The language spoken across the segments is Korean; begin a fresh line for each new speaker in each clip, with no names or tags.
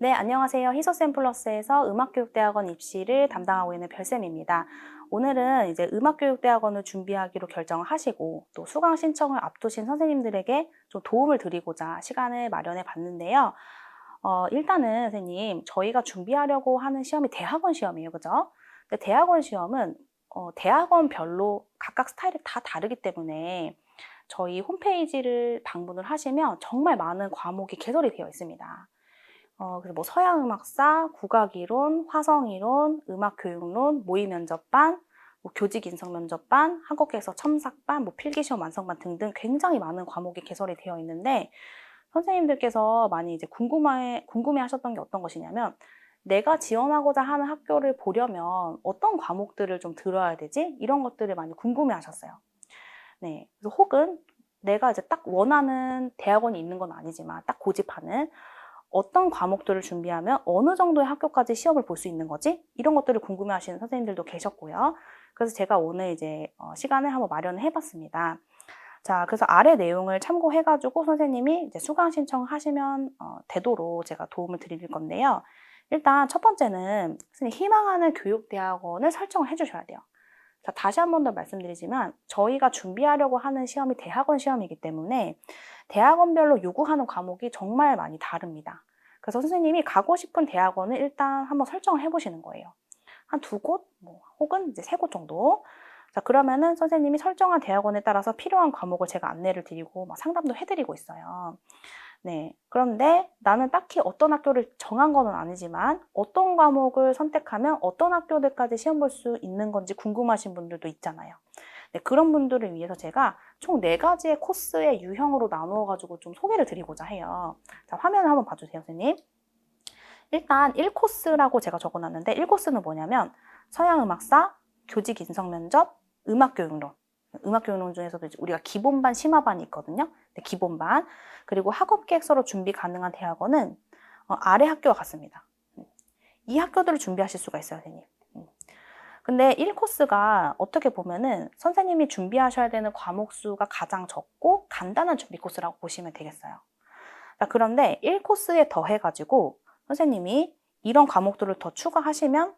네, 안녕하세요. 희소샘플러스에서 음악교육대학원 입시를 담당하고 있는 별쌤입니다. 오늘은 이제 음악교육대학원을 준비하기로 결정을 하시고 또 수강 신청을 앞두신 선생님들에게 좀 도움을 드리고자 시간을 마련해 봤는데요. 일단은 선생님, 저희가 준비하려고 하는 시험이 대학원 시험이에요. 그죠? 근데 대학원 시험은 대학원별로 각각 스타일이 다 다르기 때문에 저희 홈페이지를 방문을 하시면 정말 많은 과목이 개설이 되어 있습니다. 그래서 뭐 서양음악사, 국악이론, 화성이론, 음악교육론, 모의면접반, 뭐 교직인성면접반, 한국에서 첨삭반, 뭐 필기시험 완성반 등등 굉장히 많은 과목이 개설이 되어 있는데 선생님들께서 많이 이제 궁금해 하셨던 게 어떤 것이냐면 내가 지원하고자 하는 학교를 보려면 어떤 과목들을 좀 들어야 되지? 이런 것들을 많이 궁금해 하셨어요. 네. 그래서 혹은 내가 이제 딱 원하는 대학원이 있는 건 아니지만 딱 고집하는 어떤 과목들을 준비하면 어느 정도의 학교까지 시험을 볼 수 있는 거지? 이런 것들을 궁금해하시는 선생님들도 계셨고요. 그래서 제가 오늘 이제 시간을 한번 마련을 해봤습니다. 자, 그래서 아래 내용을 참고해가지고 선생님이 이제 수강 신청하시면 되도록 제가 도움을 드릴 건데요. 일단 첫 번째는 선생님 희망하는 교육대학원을 설정을 해주셔야 돼요. 자, 다시 한 번 더 말씀드리지만 저희가 준비하려고 하는 시험이 대학원 시험이기 때문에 대학원별로 요구하는 과목이 정말 많이 다릅니다. 그래서 선생님이 가고 싶은 대학원을 일단 한번 설정을 해보시는 거예요. 한 두 곳, 뭐, 혹은 이제 세 곳 정도. 자, 그러면은 선생님이 설정한 대학원에 따라서 필요한 과목을 제가 안내를 드리고 막 상담도 해드리고 있어요. 네. 그런데 나는 딱히 어떤 학교를 정한 거는 아니지만 어떤 과목을 선택하면 어떤 학교들까지 시험 볼 수 있는 건지 궁금하신 분들도 있잖아요. 네, 그런 분들을 위해서 제가 총 4가지의 코스의 유형으로 나누어 가지고 좀 소개를 드리고자 해요. 자, 화면을 한번 봐주세요, 선생님. 일단 1코스라고 제가 적어놨는데 1코스는 뭐냐면 서양음악사, 교직인성면접, 음악교육론. 음악교육론 중에서도 이제 우리가 기본반, 심화반이 있거든요. 네, 기본반. 그리고 학업계획서로 준비 가능한 대학원은 아래 학교와 같습니다. 이 학교들을 준비하실 수가 있어요, 선생님. 근데 1코스가 어떻게 보면은 선생님이 준비하셔야 되는 과목 수가 가장 적고 간단한 준비 코스라고 보시면 되겠어요. 자, 그런데 1코스에 더해가지고 선생님이 이런 과목들을 더 추가하시면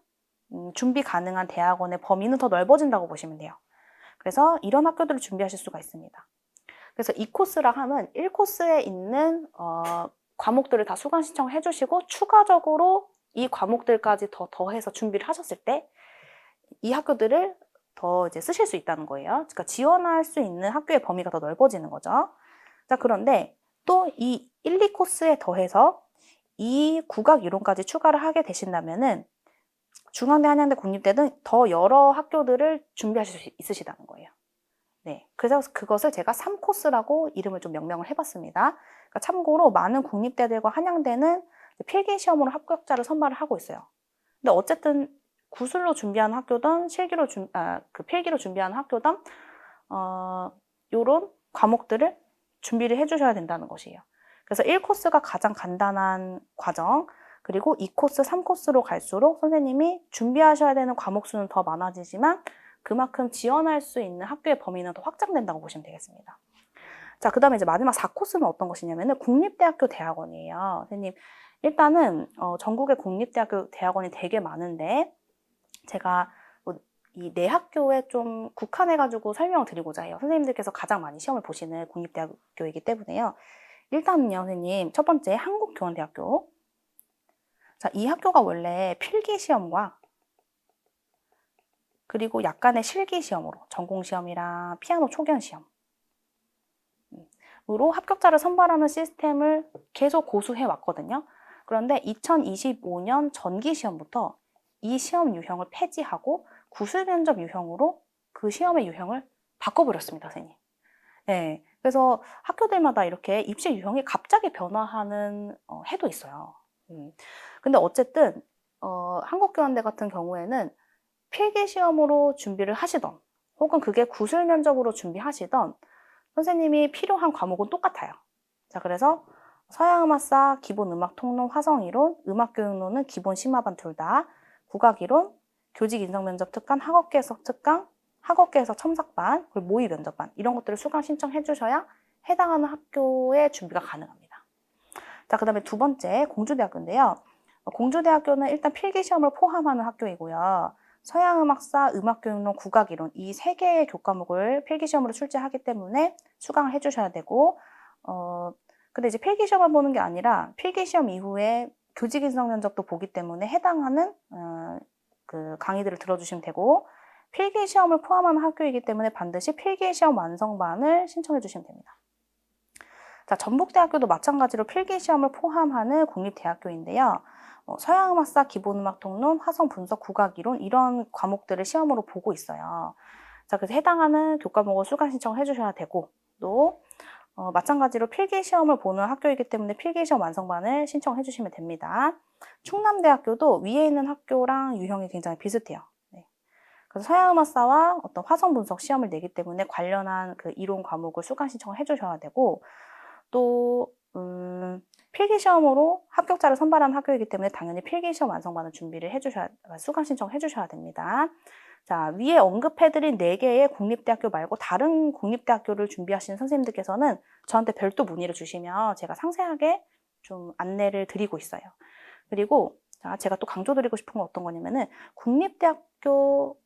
준비 가능한 대학원의 범위는 더 넓어진다고 보시면 돼요. 그래서 이런 학교들을 준비하실 수가 있습니다. 그래서 2코스라 하면 1코스에 있는 과목들을 다 수강 신청을 해주시고 추가적으로 이 과목들까지 더 더해서 준비를 하셨을 때 이 학교들을 더 이제 쓰실 수 있다는 거예요. 그러니까 지원할 수 있는 학교의 범위가 더 넓어지는 거죠. 자, 그런데 또 이 1, 2코스에 더해서 이 국악 이론까지 추가를 하게 되신다면은 중앙대, 한양대, 국립대 등 더 여러 학교들을 준비하실 수 있으시다는 거예요. 네. 그래서 그것을 제가 3코스라고 이름을 좀 명명을 해봤습니다. 그러니까 참고로 많은 국립대들과 한양대는 필기 시험으로 합격자를 선발을 하고 있어요. 근데 어쨌든 구술로 준비하는 학교든 그 필기로 준비하는 학교든 요런 과목들을 준비를 해주셔야 된다는 것이에요. 그래서 1코스가 가장 간단한 과정, 그리고 2코스, 3코스로 갈수록 선생님이 준비하셔야 되는 과목 수는 더 많아지지만 그만큼 지원할 수 있는 학교의 범위는 더 확장된다고 보시면 되겠습니다. 자, 그 다음에 이제 마지막 4코스는 어떤 것이냐면은 국립대학교 대학원이에요. 선생님, 일단은 전국의 국립대학교 대학원이 되게 많은데 제가 이 네 학교에 좀 국한해가지고 설명을 드리고자 해요. 선생님들께서 가장 많이 시험을 보시는 국립대학교이기 때문에요. 일단은요, 선생님, 첫 번째 한국교원대학교. 자, 이 학교가 원래 필기시험과 그리고 약간의 실기시험으로 전공시험이랑 피아노 초견시험 으로 합격자를 선발하는 시스템을 계속 고수해 왔거든요. 그런데 2025년 전기시험부터 이 시험 유형을 폐지하고 구술면접 유형으로 그 시험의 유형을 바꿔버렸습니다, 선생님. 네, 그래서 학교들마다 이렇게 입시 유형이 갑자기 변화하는 해도 있어요. 근데 어쨌든 한국교환대 같은 경우에는 필기시험으로 준비를 하시던 혹은 그게 구술면접으로 준비하시던 선생님이 필요한 과목은 똑같아요. 자, 그래서 서양음악사, 기본음악통론, 화성이론, 음악교육론은 기본 심화반 둘 다, 국악이론, 교직인성면접 특강, 학업계획서 특강, 학업계획서 첨삭반, 그리고 모의면접반 이런 것들을 수강 신청해 주셔야 해당하는 학교의 준비가 가능합니다. 자, 그 다음에 두 번째 공주대학교인데요. 공주대학교는 일단 필기시험을 포함하는 학교이고요. 서양음악사, 음악교육론, 국악이론 이 세 개의 교과목을 필기시험으로 출제하기 때문에 수강을 해주셔야 되고 근데 이제 필기시험만 보는 게 아니라 필기시험 이후에 교직 인성 면접도 보기 때문에 해당하는 그 강의들을 들어주시면 되고 필기시험을 포함하는 학교이기 때문에 반드시 필기시험 완성반을 신청해 주시면 됩니다. 자, 전북대학교도 마찬가지로 필기시험을 포함하는 국립대학교인데요. 서양음악사, 기본음악 통론, 화성 분석, 국악이론 이런 과목들을 시험으로 보고 있어요. 자, 그래서 해당하는 교과목을 수강 신청을 해주셔야 되고 또 마찬가지로 필기시험을 보는 학교이기 때문에 필기시험 완성반을 신청해 주시면 됩니다. 충남대학교도 위에 있는 학교랑 유형이 굉장히 비슷해요. 네. 그래서 서양음악사와 어떤 화성 분석 시험을 내기 때문에 관련한 그 이론 과목을 수강 신청을 해 주셔야 되고 또 필기시험으로 합격자를 선발하는 학교이기 때문에 당연히 필기시험 완성반을 준비를 수강 신청해 주셔야 됩니다. 자, 위에 언급해드린 4개의 국립대학교 말고 다른 국립대학교를 준비하시는 선생님들께서는 저한테 별도 문의를 주시면 제가 상세하게 좀 안내를 드리고 있어요. 그리고 제가 또 강조드리고 싶은 건 어떤 거냐면은 국립대학교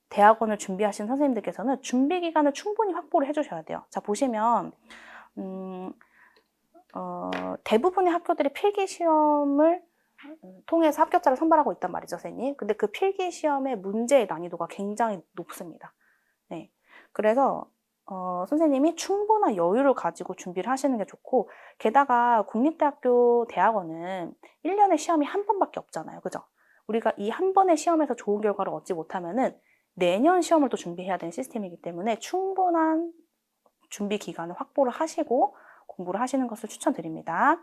대학원을 준비하시는 선생님들께서는 준비 기간을 충분히 확보를 해주셔야 돼요. 자, 보시면 대부분의 학교들이 필기시험을 통해서 합격자를 선발하고 있단 말이죠, 선생님. 근데 그 필기시험의 문제의 난이도가 굉장히 높습니다. 네. 그래서 선생님이 충분한 여유를 가지고 준비를 하시는 게 좋고 게다가 국립대학교 대학원은 1년에 시험이 한 번밖에 없잖아요. 그죠? 우리가 이 한 번의 시험에서 좋은 결과를 얻지 못하면은 내년 시험을 또 준비해야 되는 시스템이기 때문에 충분한 준비 기간을 확보를 하시고 공부를 하시는 것을 추천드립니다.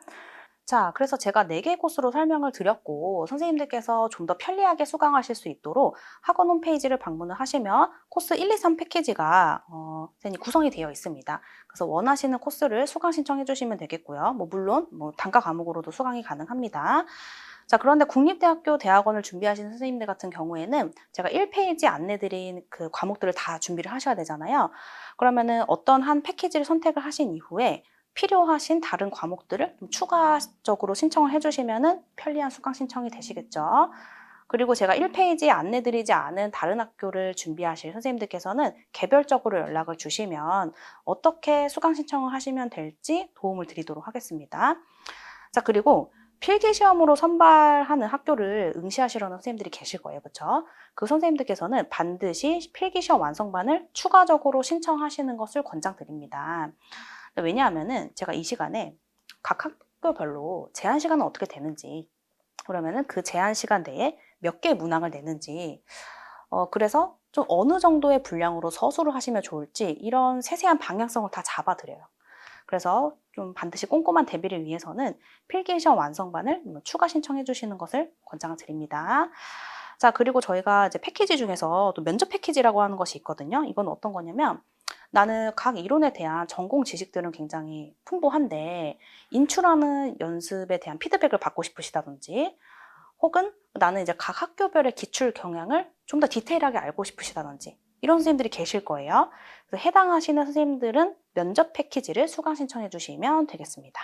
자, 그래서 제가 4개의 코스로 설명을 드렸고 선생님들께서 좀 더 편리하게 수강하실 수 있도록 학원 홈페이지를 방문을 하시면 코스 1, 2, 3 패키지가 선생님 구성이 되어 있습니다. 그래서 원하시는 코스를 수강 신청해 주시면 되겠고요. 물론 단과 과목으로도 수강이 가능합니다. 자, 그런데 국립대학교 대학원을 준비하시는 선생님들 같은 경우에는 제가 1페이지 안내드린 그 과목들을 다 준비를 하셔야 되잖아요. 그러면은 어떤 한 패키지를 선택을 하신 이후에 필요하신 다른 과목들을 좀 추가적으로 신청을 해주시면 편리한 수강 신청이 되시겠죠. 그리고 제가 1페이지에 안내드리지 않은 다른 학교를 준비하실 선생님들께서는 개별적으로 연락을 주시면 어떻게 수강 신청을 하시면 될지 도움을 드리도록 하겠습니다. 자, 그리고 필기시험으로 선발하는 학교를 응시하시려는 선생님들이 계실 거예요. 그렇죠? 그 선생님들께서는 반드시 필기시험 완성반을 추가적으로 신청하시는 것을 권장드립니다. 왜냐하면은 제가 이 시간에 각 학교별로 제한 시간은 어떻게 되는지 그러면은 그 제한 시간 내에 몇 개의 문항을 내는지 그래서 좀 어느 정도의 분량으로 서술을 하시면 좋을지 이런 세세한 방향성을 다 잡아드려요. 그래서 좀 반드시 꼼꼼한 대비를 위해서는 필기시험 완성반을 추가 신청해 주시는 것을 권장을 드립니다. 자, 그리고 저희가 이제 패키지 중에서 또 면접 패키지라고 하는 것이 있거든요. 이건 어떤 거냐면 나는 각 이론에 대한 전공 지식들은 굉장히 풍부한데 인출하는 연습에 대한 피드백을 받고 싶으시다든지 혹은 나는 이제 각 학교별의 기출 경향을 좀 더 디테일하게 알고 싶으시다든지 이런 선생님들이 계실 거예요. 그래서 해당하시는 선생님들은 면접 패키지를 수강 신청해 주시면 되겠습니다.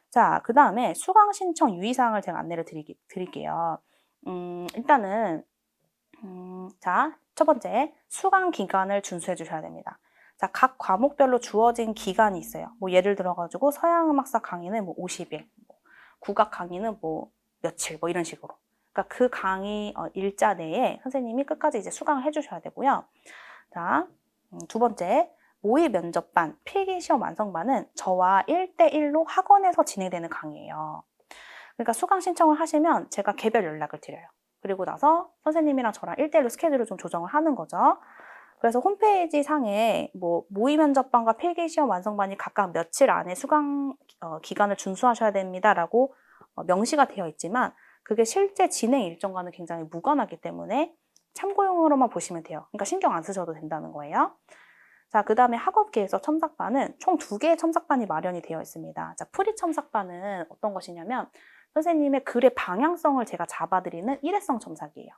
자, 그 다음에 수강 신청 유의사항을 제가 안내를 드릴게요. 일단은 자, 첫 번째 수강 기간을 준수해 주셔야 됩니다. 자, 각 과목별로 주어진 기간이 있어요. 예를 들어가지고 서양음악사 강의는 50일, 국악 강의는 며칠, 이런 식으로. 그러니까 그 강의 일자 내에 선생님이 끝까지 이제 수강을 해주셔야 되고요. 자, 두 번째, 모의 면접반, 필기시험 완성반은 저와 1대1로 학원에서 진행되는 강의예요. 그러니까 수강 신청을 하시면 제가 개별 연락을 드려요. 그리고 나서 선생님이랑 저랑 1대1로 스케줄을 좀 조정을 하는 거죠. 그래서 홈페이지 상에 모의 면접반과 필기시험 완성반이 각각 며칠 안에 수강 기간을 준수하셔야 됩니다라고 명시가 되어 있지만 그게 실제 진행 일정과는 굉장히 무관하기 때문에 참고용으로만 보시면 돼요. 그러니까 신경 안 쓰셔도 된다는 거예요. 자, 그 다음에 학업기에서 첨삭반은 총 2개의 첨삭반이 마련이 되어 있습니다. 자, 프리 첨삭반은 어떤 것이냐면 선생님의 글의 방향성을 제가 잡아드리는 일회성 첨삭이에요.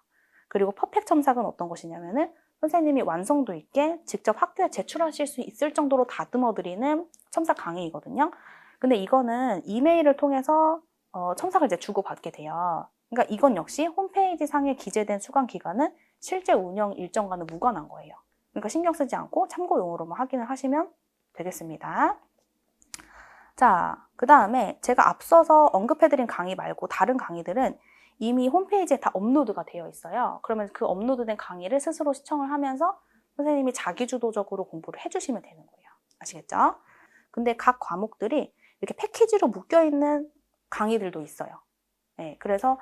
그리고 퍼펙트 첨삭은 어떤 것이냐면은 선생님이 완성도 있게 직접 학교에 제출하실 수 있을 정도로 다듬어드리는 첨삭 강의이거든요. 근데 이거는 이메일을 통해서 첨삭을 이제 주고받게 돼요. 그러니까 이건 역시 홈페이지 상에 기재된 수강 기간은 실제 운영 일정과는 무관한 거예요. 그러니까 신경 쓰지 않고 참고용으로만 확인을 하시면 되겠습니다. 자, 그 다음에 제가 앞서서 언급해드린 강의 말고 다른 강의들은 이미 홈페이지에 다 업로드가 되어 있어요. 그러면 그 업로드된 강의를 스스로 시청을 하면서 선생님이 자기주도적으로 공부를 해주시면 되는 거예요. 아시겠죠? 근데 각 과목들이 이렇게 패키지로 묶여있는 강의들도 있어요. 네, 그래서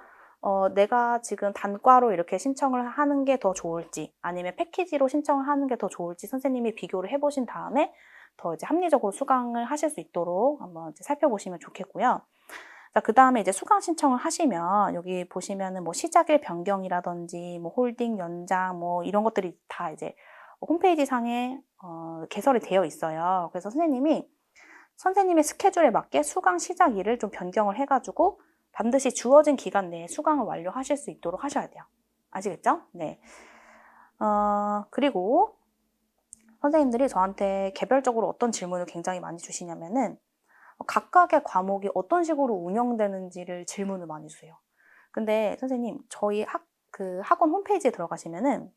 내가 지금 단과로 이렇게 신청을 하는 게 더 좋을지 아니면 패키지로 신청을 하는 게 더 좋을지 선생님이 비교를 해보신 다음에 더 이제 합리적으로 수강을 하실 수 있도록 한번 이제 살펴보시면 좋겠고요. 자, 그 다음에 이제 수강 신청을 하시면 여기 보시면은 뭐 시작일 변경이라든지 뭐 홀딩 연장 뭐 이런 것들이 다 이제 홈페이지 상에 개설이 되어 있어요. 그래서 선생님의 스케줄에 맞게 수강 시작일을 좀 변경을 해가지고 반드시 주어진 기간 내에 수강을 완료하실 수 있도록 하셔야 돼요. 아시겠죠? 네. 그리고 선생님들이 저한테 개별적으로 어떤 질문을 굉장히 많이 주시냐면은 각각의 과목이 어떤 식으로 운영되는지를 질문을 많이 주세요. 근데 선생님, 저희 학원 홈페이지에 들어가시면은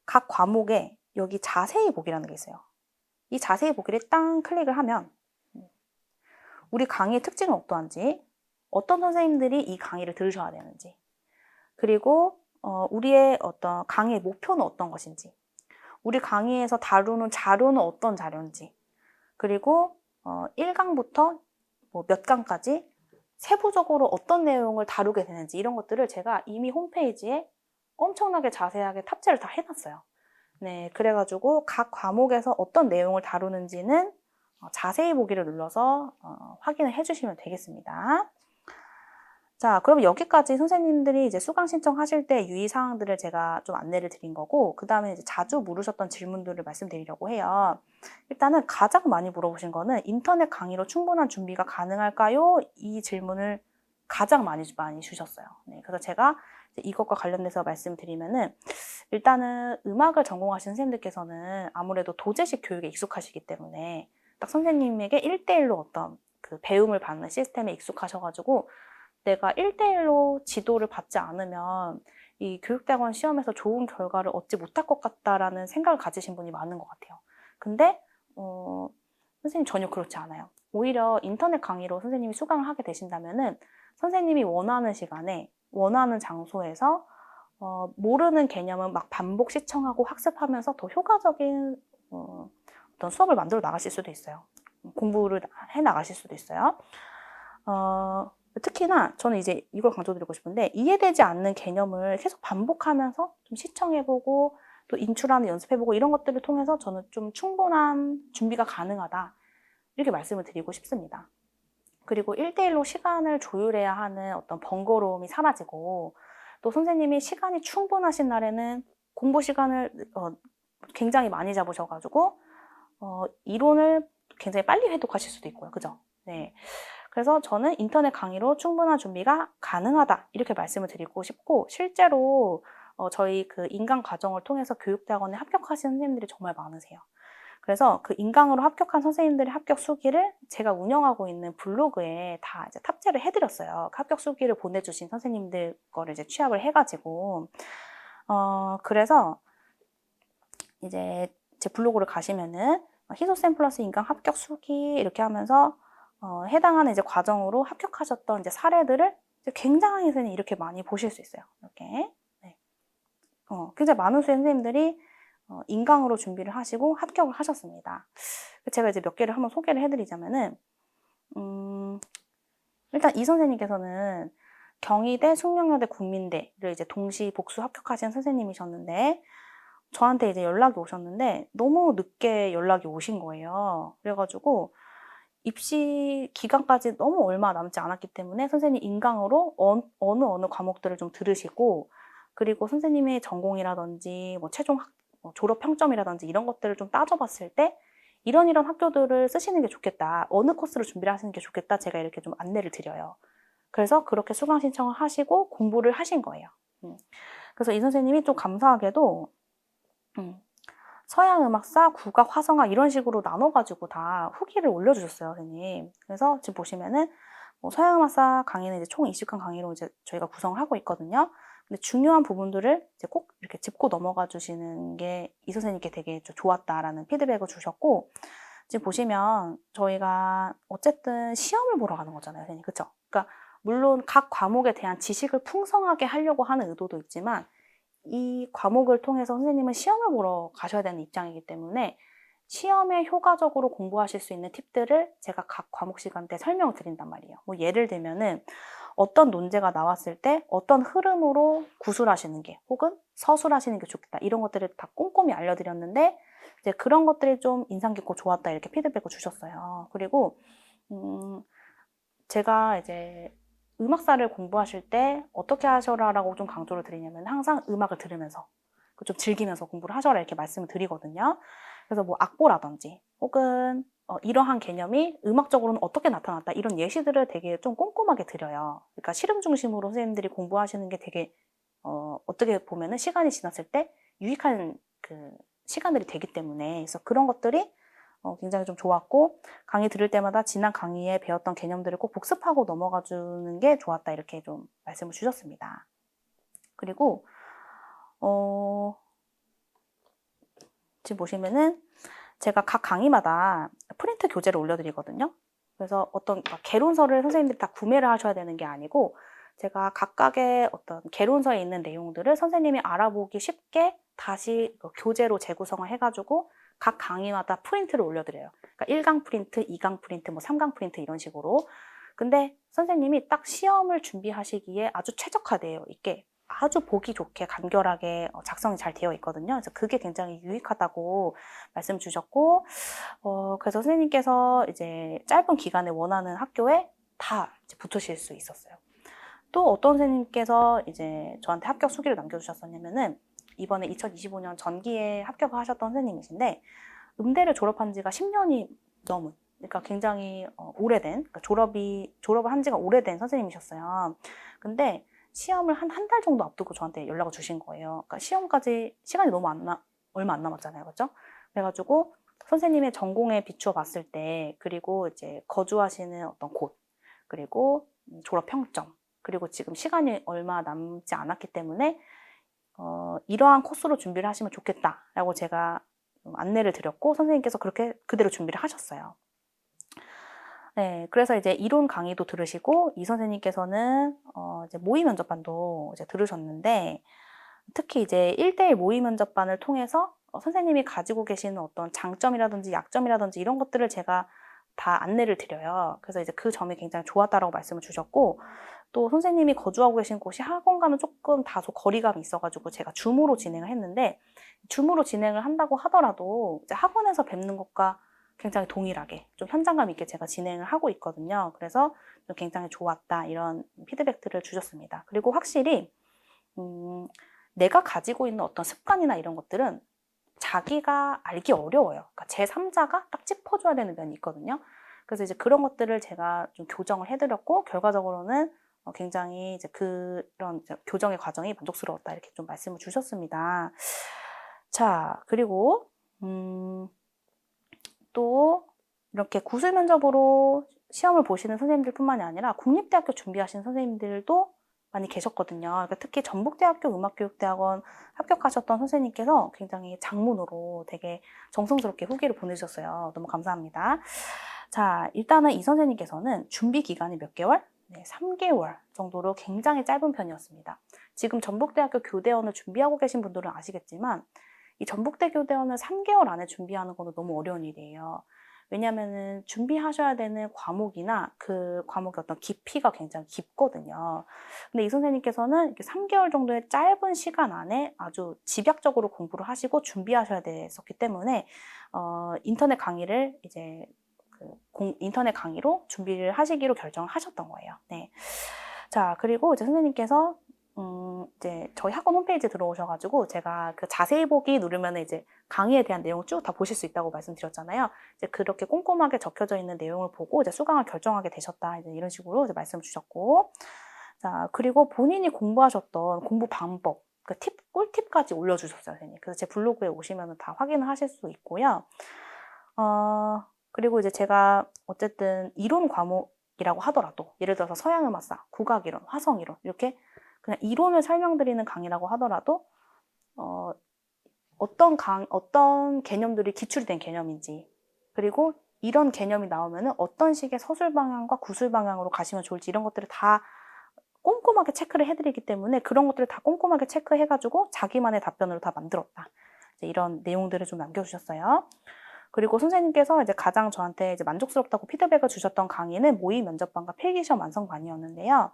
각 과목에 여기 자세히 보기라는 게 있어요. 이 자세히 보기를 딱 클릭을 하면 우리 강의의 특징은 어떠한지, 어떤 선생님들이 이 강의를 들으셔야 되는지, 그리고 우리의 어떤 강의의 목표는 어떤 것인지, 우리 강의에서 다루는 자료는 어떤 자료인지, 그리고 1강부터 뭐 몇 강까지 세부적으로 어떤 내용을 다루게 되는지 이런 것들을 제가 이미 홈페이지에 엄청나게 자세하게 탑재를 다 해놨어요. 네, 그래가지고 각 과목에서 어떤 내용을 다루는지는 자세히 보기를 눌러서 확인을 해주시면 되겠습니다. 자, 그럼 여기까지 선생님들이 이제 수강 신청하실 때 유의사항들을 제가 좀 안내를 드린 거고, 그 다음에 이제 자주 물으셨던 질문들을 말씀드리려고 해요. 일단은 가장 많이 물어보신 거는 인터넷 강의로 충분한 준비가 가능할까요? 이 질문을 가장 많이 주셨어요. 네, 그래서 제가 이것과 관련돼서 말씀드리면은 일단은 음악을 전공하신 선생님들께서는 아무래도 도제식 교육에 익숙하시기 때문에 딱 선생님에게 1대1로 어떤 그 배움을 받는 시스템에 익숙하셔가지고 내가 1대1로 지도를 받지 않으면 이 교육대학원 시험에서 좋은 결과를 얻지 못할 것 같다라는 생각을 가지신 분이 많은 것 같아요. 근데 선생님 전혀 그렇지 않아요. 오히려 인터넷 강의로 선생님이 수강을 하게 되신다면은 선생님이 원하는 시간에 원하는 장소에서 모르는 개념은 막 반복 시청하고 학습하면서 더 효과적인 어떤 수업을 만들어 나가실 수도 있어요. 공부를 해 나가실 수도 있어요. 특히나 저는 이제 이걸 강조드리고 싶은데 이해되지 않는 개념을 계속 반복하면서 좀 시청해보고 또 인출하는 연습해보고 이런 것들을 통해서 저는 좀 충분한 준비가 가능하다 이렇게 말씀을 드리고 싶습니다. 그리고 1대1로 시간을 조율해야 하는 어떤 번거로움이 사라지고 또 선생님이 시간이 충분하신 날에는 공부 시간을 굉장히 많이 잡으셔가지고 이론을 굉장히 빨리 회독하실 수도 있고요. 그죠? 네. 그래서 저는 인터넷 강의로 충분한 준비가 가능하다 이렇게 말씀을 드리고 싶고 실제로 저희 그 인강 과정을 통해서 교육대학원에 합격하신 선생님들이 정말 많으세요. 그래서 그 인강으로 합격한 선생님들의 합격 수기를 제가 운영하고 있는 블로그에 다 이제 탑재를 해드렸어요. 그 합격 수기를 보내주신 선생님들 거를 이제 취합을 해가지고 그래서 이제 제 블로그를 가시면은 희소쌤 플러스 인강 합격 수기 이렇게 하면서 해당하는 이제 과정으로 합격하셨던 이제 사례들을 이제 굉장히 선생님 이렇게 많이 보실 수 있어요. 이렇게. 네. 굉장히 많은 선생님들이 인강으로 준비를 하시고 합격을 하셨습니다. 제가 이제 몇 개를 한번 소개를 해드리자면은, 일단 이 선생님께서는 경희대, 숙명여대, 국민대를 이제 동시 복수 합격하신 선생님이셨는데, 저한테 이제 연락이 오셨는데, 너무 늦게 연락이 오신 거예요. 그래가지고, 입시 기간까지 너무 얼마 남지 않았기 때문에 선생님 인강으로 어느 과목들을 좀 들으시고, 그리고 선생님의 전공이라든지 뭐 최종 졸업 평점이라든지 이런 것들을 좀 따져봤을 때 이런 학교들을 쓰시는 게 좋겠다. 어느 코스를 준비를 하시는 게 좋겠다. 제가 이렇게 좀 안내를 드려요. 그래서 그렇게 수강 신청을 하시고 공부를 하신 거예요. 그래서 이 선생님이 좀 감사하게도 서양음악사, 국악, 화성악 이런 식으로 나눠가지고 다 후기를 올려주셨어요, 선생님. 그래서 지금 보시면은 서양음악사 강의는 이제 총 20강 강의로 이제 저희가 구성을 하고 있거든요. 근데 중요한 부분들을 이제 꼭 이렇게 짚고 넘어가 주시는 게 이 선생님께 되게 좀 좋았다라는 피드백을 주셨고, 지금 보시면 저희가 어쨌든 시험을 보러 가는 거잖아요, 선생님. 그쵸? 그러니까 물론 각 과목에 대한 지식을 풍성하게 하려고 하는 의도도 있지만 이 과목을 통해서 선생님은 시험을 보러 가셔야 되는 입장이기 때문에 시험에 효과적으로 공부하실 수 있는 팁들을 제가 각 과목 시간 때 설명을 드린단 말이에요. 뭐 예를 들면은 어떤 논제가 나왔을 때 어떤 흐름으로 구술하시는 게 혹은 서술하시는 게 좋겠다. 이런 것들을 다 꼼꼼히 알려드렸는데 이제 그런 것들이 좀 인상 깊고 좋았다 이렇게 피드백을 주셨어요. 그리고 제가 이제 음악사를 공부하실 때 어떻게 하셔라라고 좀 강조를 드리냐면 항상 음악을 들으면서 좀 즐기면서 공부를 하셔라 이렇게 말씀을 드리거든요. 그래서 뭐 악보라든지 혹은 이러한 개념이 음악적으로는 어떻게 나타났다 이런 예시들을 되게 좀 꼼꼼하게 드려요. 그러니까 실험 중심으로 선생님들이 공부하시는 게 되게 어떻게 보면은 시간이 지났을 때 유익한 그 시간들이 되기 때문에 그래서 그런 것들이 굉장히 좀 좋았고 강의 들을 때마다 지난 강의에 배웠던 개념들을 꼭 복습하고 넘어가 주는 게 좋았다 이렇게 좀 말씀을 주셨습니다. 그리고 지금 보시면은 제가 각 강의마다 프린트 교재를 올려드리거든요. 그래서 어떤 개론서를 선생님들이 다 구매를 하셔야 되는 게 아니고 제가 각각의 어떤 개론서에 있는 내용들을 선생님이 알아보기 쉽게 다시 교재로 재구성을 해가지고 각 강의마다 프린트를 올려드려요. 그러니까 1강 프린트, 2강 프린트, 뭐 3강 프린트 이런 식으로. 근데 선생님이 딱 시험을 준비하시기에 아주 최적화되어 있게 아주 보기 좋게 간결하게 작성이 잘 되어 있거든요. 그래서 그게 굉장히 유익하다고 말씀 주셨고, 그래서 선생님께서 이제 짧은 기간에 원하는 학교에 다 이제 붙으실 수 있었어요. 또 어떤 선생님께서 이제 저한테 합격 수기를 남겨주셨었냐면은 이번에 2025년 전기에 합격을 하셨던 선생님이신데 음대를 졸업한 지가 10년이 넘은 그러니까 굉장히 오래된 그러니까 졸업을 한 지가 오래된 선생님이셨어요. 근데 시험을 한 달 정도 앞두고 저한테 연락을 주신 거예요. 그러니까 시험까지 시간이 너무 얼마 안 남았잖아요. 그렇죠? 그래가지고 선생님의 전공에 비추어 봤을 때 그리고 이제 거주하시는 어떤 곳 그리고 졸업 평점 그리고 지금 시간이 얼마 남지 않았기 때문에 이러한 코스로 준비를 하시면 좋겠다라고 제가 안내를 드렸고 선생님께서 그렇게 그대로 준비를 하셨어요. 네, 그래서 이제 이론 강의도 들으시고 이 선생님께서는 이제 모의 면접반도 이제 들으셨는데 특히 이제 1대1 모의 면접반을 통해서 선생님이 가지고 계시는 어떤 장점이라든지 약점이라든지 이런 것들을 제가 다 안내를 드려요. 그래서 이제 그 점이 굉장히 좋았다라고 말씀을 주셨고 또 선생님이 거주하고 계신 곳이 학원과는 조금 다소 거리감이 있어가지고 제가 줌으로 진행을 했는데 줌으로 진행을 한다고 하더라도 이제 학원에서 뵙는 것과 굉장히 동일하게 좀 현장감 있게 제가 진행을 하고 있거든요. 그래서 좀 굉장히 좋았다 이런 피드백들을 주셨습니다. 그리고 확실히 내가 가지고 있는 어떤 습관이나 이런 것들은 자기가 알기 어려워요. 그러니까 제3자가 딱 짚어줘야 되는 면이 있거든요. 그래서 이제 그런 것들을 제가 좀 교정을 해드렸고 결과적으로는 굉장히 이제 그런 이제 교정의 과정이 만족스러웠다 이렇게 좀 말씀을 주셨습니다. 자, 그리고 또 이렇게 구술 면접으로 시험을 보시는 선생님들뿐만이 아니라 국립대학교 준비하시는 선생님들도 많이 계셨거든요. 그러니까 특히 전북대학교 음악교육대학원 합격하셨던 선생님께서 굉장히 장문으로 되게 정성스럽게 후기를 보내주셨어요. 너무 감사합니다. 자, 일단은 이 선생님께서는 준비 기간이 몇 개월? 네, 3개월 정도로 굉장히 짧은 편이었습니다. 지금 전북대학교 교대원을 준비하고 계신 분들은 아시겠지만 이 전북대 교대원을 3개월 안에 준비하는 건 너무 어려운 일이에요. 왜냐하면 준비하셔야 되는 과목이나 그 과목의 어떤 깊이가 굉장히 깊거든요. 근데 이 선생님께서는 이렇게 3개월 정도의 짧은 시간 안에 아주 집약적으로 공부를 하시고 준비하셔야 됐었기 때문에 인터넷 강의를 이제 인터넷 강의로 준비를 하시기로 결정을 하셨던 거예요. 네. 자, 그리고 이제 선생님께서 이제 저희 학원 홈페이지에 들어오셔가지고 제가 그 자세히 보기 누르면 이제 강의에 대한 내용을 쭉 다 보실 수 있다고 말씀드렸잖아요. 이제 그렇게 꼼꼼하게 적혀져 있는 내용을 보고 이제 수강을 결정하게 되셨다. 이제 이런 식으로 이제 말씀을 주셨고. 자, 그리고 본인이 공부하셨던 공부 방법, 그 꿀팁까지 올려주셨어요, 선생님. 그래서 제 블로그에 오시면 다 확인을 하실 수 있고요. 그리고 이제 제가 어쨌든 이론 과목, 이라고 하더라도, 예를 들어서 서양음악사, 국악이론, 화성이론, 이렇게 그냥 이론을 설명드리는 강의라고 하더라도 어떤 개념들이 기출이 된 개념인지, 그리고 이런 개념이 나오면은 어떤 식의 서술 방향과 구술 방향으로 가시면 좋을지, 이런 것들을 다 꼼꼼하게 체크를 해드리기 때문에 그런 것들을 다 꼼꼼하게 체크해가지고 자기만의 답변으로 다 만들었다. 이런 내용들을 좀 남겨주셨어요. 그리고 선생님께서 이제 가장 저한테 이제 만족스럽다고 피드백을 주셨던 강의는 모의 면접반과 필기시험 완성반이었는데요.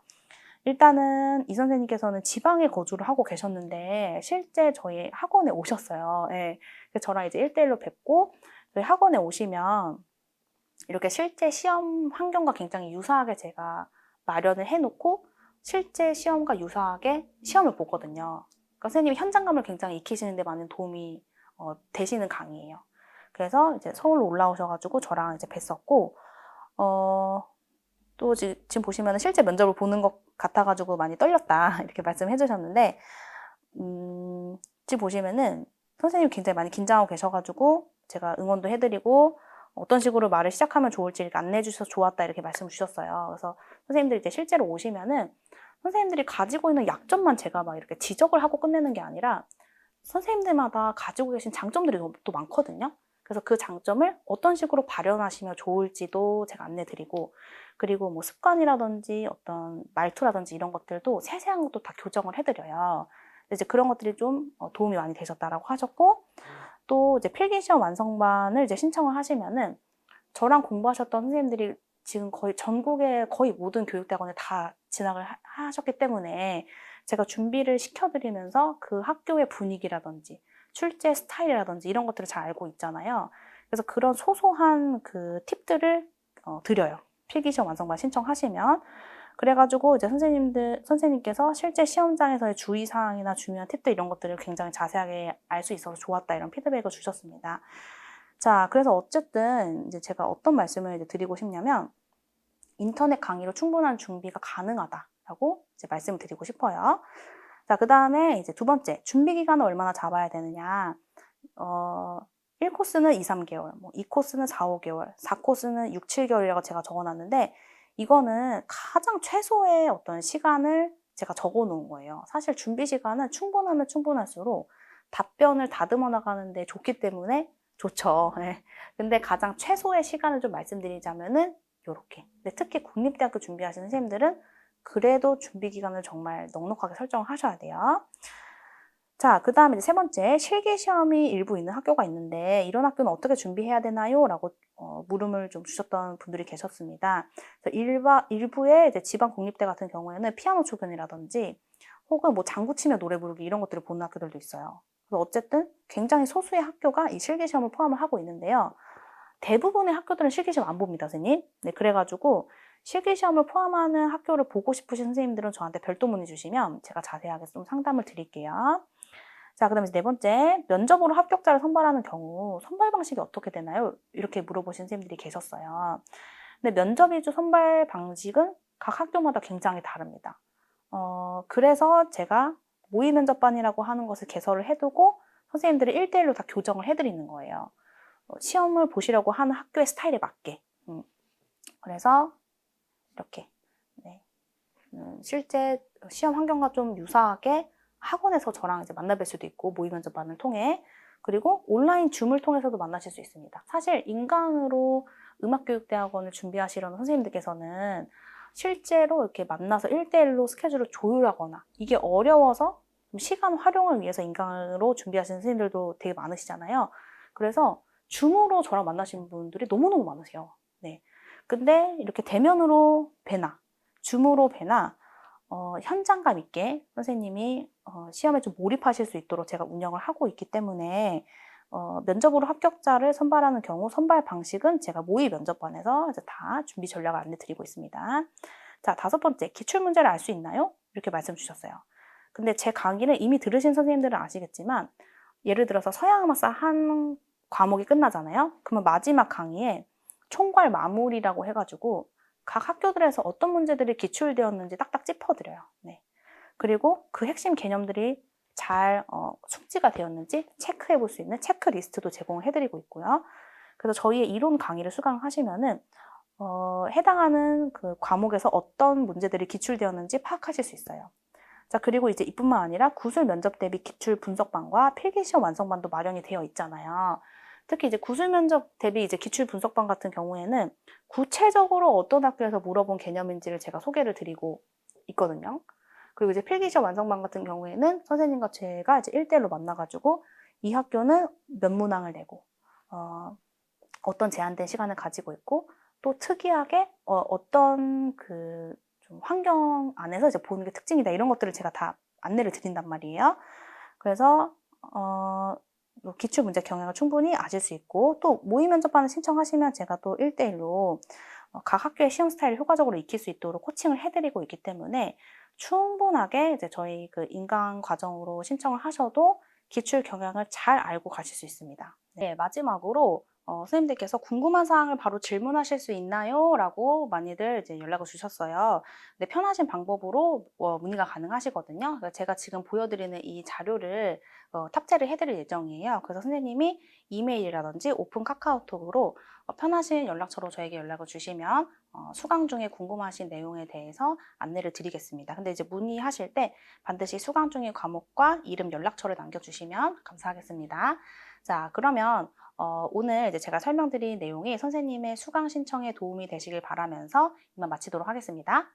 일단은 이 선생님께서는 지방에 거주를 하고 계셨는데 실제 저희 학원에 오셨어요. 예. 저랑 이제 1대1로 뵙고, 저희 학원에 오시면 이렇게 실제 시험 환경과 굉장히 유사하게 제가 마련을 해놓고 실제 시험과 유사하게 시험을 보거든요. 그러니까 선생님이 현장감을 굉장히 익히시는 데 많은 도움이 되시는 강의예요. 그래서 이제 서울로 올라오셔가지고 저랑 이제 뵀었고, 또 지금 보시면 실제 면접을 보는 것 같아가지고 많이 떨렸다 이렇게 말씀해 주셨는데, 지금 보시면은 선생님이 굉장히 많이 긴장하고 계셔가지고 제가 응원도 해드리고 어떤 식으로 말을 시작하면 좋을지 이렇게 안내해 주셔서 좋았다 이렇게 말씀을 주셨어요. 그래서 선생님들이 이제 실제로 오시면은 선생님들이 가지고 있는 약점만 제가 막 이렇게 지적을 하고 끝내는 게 아니라 선생님들마다 가지고 계신 장점들이 또 많거든요. 그래서 그 장점을 어떤 식으로 발현하시면 좋을지도 제가 안내 드리고, 그리고 뭐 습관이라든지 어떤 말투라든지 이런 것들도 세세한 것도 다 교정을 해드려요. 이제 그런 것들이 좀 도움이 많이 되셨다라고 하셨고, 또 이제 필기시험 완성반을 이제 신청을 하시면은 저랑 공부하셨던 선생님들이 지금 거의 전국의 거의 모든 교육대학원에 다 진학을 하셨기 때문에 제가 준비를 시켜드리면서 그 학교의 분위기라든지 출제 스타일이라든지 이런 것들을 잘 알고 있잖아요. 그래서 그런 소소한 그 팁들을 드려요. 필기시험 완성반 신청하시면. 그래가지고 이제 선생님께서 실제 시험장에서의 주의사항이나 중요한 팁들 이런 것들을 굉장히 자세하게 알 수 있어서 좋았다 이런 피드백을 주셨습니다. 자, 그래서 어쨌든 이제 제가 어떤 말씀을 이제 드리고 싶냐면 인터넷 강의로 충분한 준비가 가능하다라고 이제 말씀을 드리고 싶어요. 자, 그 다음에 이제 두 번째, 준비 기간을 얼마나 잡아야 되느냐. 1코스는 2, 3개월, 뭐 2코스는 4, 5개월, 4코스는 6, 7개월이라고 제가 적어놨는데 이거는 가장 최소의 어떤 시간을 제가 적어 놓은 거예요. 사실 준비 시간은 충분하면 충분할수록 답변을 다듬어 나가는데 좋기 때문에 좋죠. 네. 근데 가장 최소의 시간을 좀 말씀드리자면은 요렇게. 근데 특히 국립대학교 준비하시는 선생님들은 그래도 준비 기간을 정말 넉넉하게 설정을 하셔야 돼요. 자, 그 다음에 세 번째, 실기시험이 일부 있는 학교가 있는데 이런 학교는 어떻게 준비해야 되나요? 라고 물음을 좀 주셨던 분들이 계셨습니다. 그래서 일부의 이제 지방 공립대 같은 경우에는 피아노 초변이라든지 혹은 뭐 장구 치며 노래 부르기 이런 것들을 보는 학교들도 있어요. 그래서 어쨌든 굉장히 소수의 학교가 이 실기시험을 포함을 하고 있는데요. 대부분의 학교들은 실기시험 안 봅니다, 선생님. 네, 그래가지고 실기시험을 포함하는 학교를 보고 싶으신 선생님들은 저한테 별도 문의 주시면 제가 자세하게 좀 상담을 드릴게요. 자, 그 다음에 네 번째, 면접으로 합격자를 선발하는 경우 선발 방식이 어떻게 되나요? 이렇게 물어보신 선생님들이 계셨어요. 근데 면접 위주 선발 방식은 각 학교마다 굉장히 다릅니다. 그래서 제가 모의 면접반이라고 하는 것을 개설을 해두고 선생님들이 1대1로 다 교정을 해드리는 거예요. 시험을 보시려고 하는 학교의 스타일에 맞게. 그래서 이렇게 네. 실제 시험 환경과 좀 유사하게 학원에서 저랑 이제 만나뵐 수도 있고 모의 면접반을 통해, 그리고 온라인 줌을 통해서도 만나실 수 있습니다. 사실 인강으로 음악교육대학원을 준비하시려는 선생님들께서는 실제로 이렇게 만나서 1대1로 스케줄을 조율하거나 이게 어려워서 시간 활용을 위해서 인강으로 준비하시는 선생님들도 되게 많으시잖아요. 그래서 줌으로 저랑 만나시는 분들이 너무너무 많으세요. 네. 근데 이렇게 대면으로 뵈나 줌으로 뵈나 현장감 있게 선생님이 시험에 좀 몰입하실 수 있도록 제가 운영을 하고 있기 때문에 면접으로 합격자를 선발하는 경우 선발 방식은 제가 모의 면접반에서 이제 다 준비 전략을 안내 드리고 있습니다. 자, 다섯 번째, 기출문제를 알 수 있나요? 이렇게 말씀 주셨어요. 근데 제 강의를 이미 들으신 선생님들은 아시겠지만 예를 들어서 서양음악사 한 과목이 끝나잖아요. 그러면 마지막 강의에 총괄 마무리라고 해가지고 각 학교들에서 어떤 문제들이 기출되었는지 딱딱 짚어드려요. 네. 그리고 그 핵심 개념들이 잘 숙지가 되었는지 체크해 볼 수 있는 체크리스트도 제공을 해드리고 있고요. 그래서 저희의 이론 강의를 수강하시면은 해당하는 그 과목에서 어떤 문제들이 기출되었는지 파악하실 수 있어요. 자, 그리고 이제 이뿐만 아니라 구술 면접 대비 기출 분석반과 필기시험 완성반도 마련이 되어 있잖아요. 특히 이제 구술 면접 대비 이제 기출 분석반 같은 경우에는 구체적으로 어떤 학교에서 물어본 개념인지를 제가 소개를 드리고 있거든요. 그리고 이제 필기시험 완성반 같은 경우에는 선생님과 제가 이제 1대1로 만나가지고 이 학교는 몇 문항을 내고, 어떤 제한된 시간을 가지고 있고, 또 특이하게 어떤 그 좀 환경 안에서 이제 보는 게 특징이다. 이런 것들을 제가 다 안내를 드린단 말이에요. 그래서 뭐 기출 문제 경향을 충분히 아실 수 있고, 또 모의 면접반을 신청하시면 제가 또 1대1로 각 학교의 시험 스타일을 효과적으로 익힐 수 있도록 코칭을 해드리고 있기 때문에 충분하게 이제 저희 그 인강 과정으로 신청을 하셔도 기출 경향을 잘 알고 가실 수 있습니다. 네, 마지막으로 선생님들께서 궁금한 사항을 바로 질문하실 수 있나요? 라고 많이들 이제 연락을 주셨어요. 근데 편하신 방법으로 문의가 가능하시거든요. 그래서 제가 지금 보여드리는 이 자료를 탑재를 해드릴 예정이에요. 그래서 선생님이 이메일이라든지 오픈 카카오톡으로 편하신 연락처로 저에게 연락을 주시면 수강 중에 궁금하신 내용에 대해서 안내를 드리겠습니다. 근데 이제 문의하실 때 반드시 수강 중인 과목과 이름, 연락처를 남겨주시면 감사하겠습니다. 자, 그러면 오늘 이제 제가 설명드린 내용이 선생님의 수강 신청에 도움이 되시길 바라면서 이만 마치도록 하겠습니다.